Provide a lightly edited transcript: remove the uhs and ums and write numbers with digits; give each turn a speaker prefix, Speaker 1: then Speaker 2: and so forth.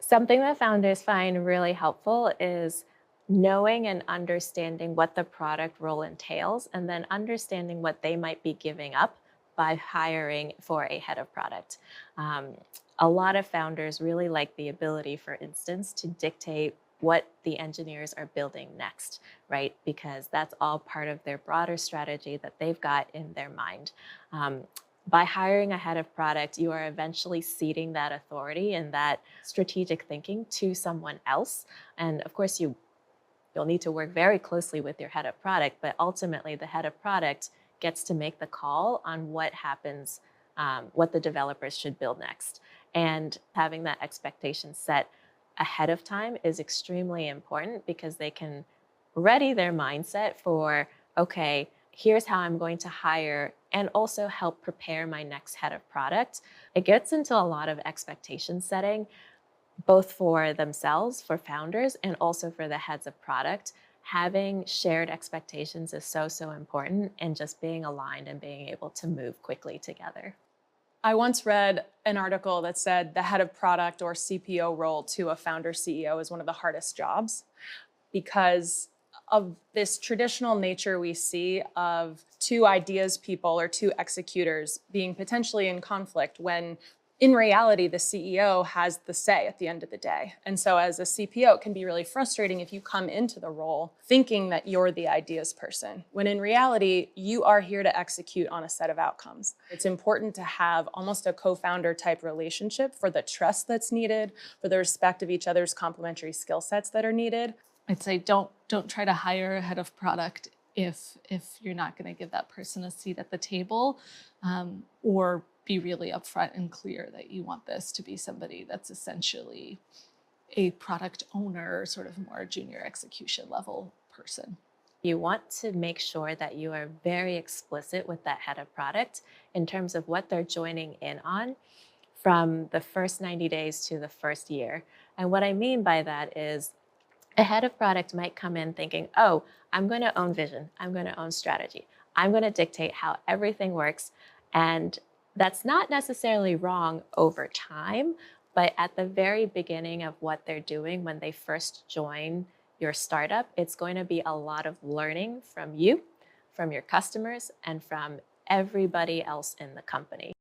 Speaker 1: Something that founders find really helpful is knowing and understanding what the product role entails, and then understanding what they might be giving up by hiring for a head of product. Um, a lot of founders really like the ability, for instance, to dictate what the engineers are building next, right? Because that's all part of their broader strategy that they've got in their mind. Um, by hiring a head of product, you are eventually ceding that authority and that strategic thinking to someone else. And of course, you'll need to work very closely with your head of product, but ultimately the head of product gets to make the call on what happens, what the developers should build next. And having that expectation set ahead of time is extremely important because they can ready their mindset for, okay, here's how I'm going to hire and also help prepare my next head of product. It gets into a lot of expectation setting, both for themselves, for founders, and also for the heads of product. Having shared expectations is so, so important, and just being aligned and being able to move quickly together.
Speaker 2: I once read an article that said the head of product or CPO role to a founder CEO is one of the hardest jobs because of this traditional nature we see of two ideas people or two executors being potentially in conflict when in reality, the CEO has the say at the end of the day. And so as a CPO, it can be really frustrating if you come into the role thinking that you're the ideas person, when in reality, you are here to execute on a set of outcomes. It's important to have almost a co-founder type relationship for the trust that's needed, for the respect of each other's complementary skill sets that are needed.
Speaker 3: I'd say don't try to hire a head of product if you're not going to give that person a seat at the table, or be really upfront and clear that you want this to be somebody that's essentially a product owner, sort of more junior execution level person.
Speaker 1: You want to make sure that you are very explicit with that head of product in terms of what they're joining in on from the first 90 days to the first year. And what I mean by that is a head of product might come in thinking, oh, I'm going to own vision. I'm going to own strategy. I'm going to dictate how everything works. And that's not necessarily wrong over time, but at the very beginning of what they're doing when they first join your startup, it's going to be a lot of learning from you, from your customers, and from everybody else in the company.